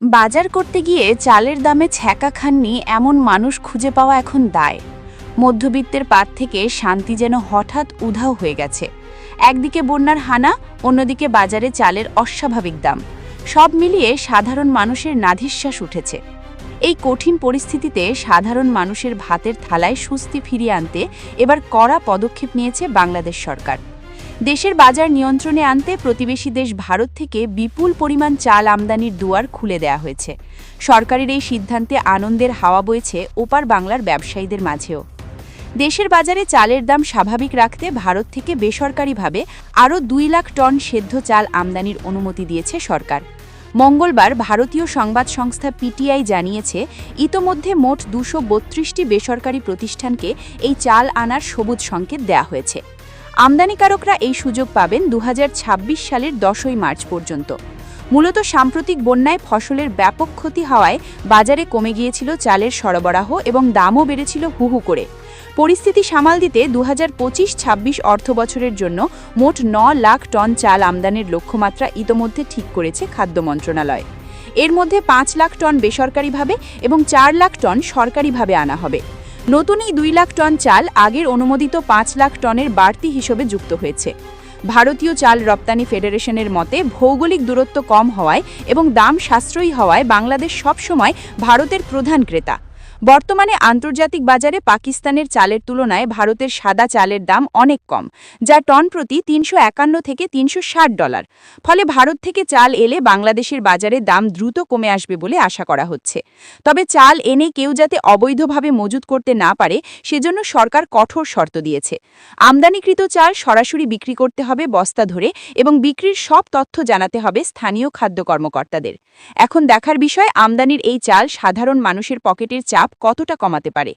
বাজার করতে গিয়ে চালের দামে ছ্যাঁকা খাননি এমন মানুষ খুঁজে পাওয়া এখন দায়। মধ্যবিত্তের পাত থেকে শান্তি যেন হঠাৎ উধাও হয়ে গেছে। একদিকে বন্যার হানা, অন্যদিকে বাজারে চালের অস্বাভাবিক দাম। সব মিলিয়ে সাধারণ মানুষের নাধিশ্বাস উঠেছে। এই কঠিন পরিস্থিতিতে সাধারণ মানুষের ভাতের থালায় স্বস্তি ফিরিয়ে আনতে এবার কড়া পদক্ষেপ নিয়েছে বাংলাদেশ সরকার। দেশের বাজার নিয়ন্ত্রণে আনতে প্রতিবেশী দেশ ভারত থেকে বিপুল পরিমাণ চাল আমদানির দুয়ার খুলে দেয়া হয়েছে। সরকারের এই সিদ্ধান্তে আনন্দের হাওয়া বইছে ওপার বাংলার ব্যবসায়ীদের মাঝেও। দেশের বাজারে চালের দাম স্বাভাবিক রাখতে ভারত থেকে বেসরকারিভাবে আরও 2 লাখ টন সেদ্ধ চাল আমদানির অনুমতি দিয়েছে সরকার। মঙ্গলবার ভারতীয় সংবাদ সংস্থা পিটিআই জানিয়েছে, ইতোমধ্যে মোট 232টি বেসরকারি প্রতিষ্ঠানকে এই চাল আনার সবুজ সংকেত দেয়া হয়েছে। আমদানিকারকরা এই সুযোগ পাবেন 2026 সালের 10ই মার্চ পর্যন্ত। মূলত সাম্প্রতিক বন্যায় ফসলের ব্যাপক ক্ষতি হওয়ায় বাজারে কমে গিয়েছিল চালের সরবরাহ এবং দামও বেড়েছিল হুহু করে। পরিস্থিতি সামাল দিতে 2025-26 অর্থবছরের জন্য মোট 9 লাখ টন চাল আমদানির লক্ষ্যমাত্রা ইতোমধ্যে ঠিক করেছে খাদ্য মন্ত্রণালয়। এর মধ্যে 5 লাখ টন বেসরকারিভাবে এবং 4 লাখ টন সরকারিভাবে আনা হবে। নতুন এই 2 লাখ টন চাল আগের অনুমোদিত 5 লাখ টনের বাড়তি হিসেবে যুক্ত হয়েছে। ভারতীয় চাল রপ্তানি ফেডারেশনের মতে, ভৌগোলিক দূরত্ব কম হওয়ায় এবং দাম সাশ্রয়ী হওয়ায় বাংলাদেশ সবসময় ভারতের প্রধান ক্রেতা। বর্তমানে আন্তর্জাতিক বাজারে পাকিস্তানের চালের তুলনায় ভারতের সাদা চালের দাম অনেক কম, যা টন প্রতি $351 থেকে $360। ফলে ভারত থেকে চাল এলে বাংলাদেশের বাজারে দাম দ্রুত কমে আসবে বলে আশা করা হচ্ছে। তবে চাল এনে কেউ যাতে অবৈধভাবে মজুত করতে না পারে, সেজন্য সরকার কঠোর শর্ত দিয়েছে। আমদানিকৃত চাল সরাসরি বিক্রি করতে হবে বস্তা ধরে এবং বিক্রির সব তথ্য জানাতে হবে স্থানীয় খাদ্য কর্মকর্তাদের। এখন দেখার বিষয়, আমদানির এই চাল সাধারণ মানুষের পকেটের চাপ কতটা কমাতে পারে।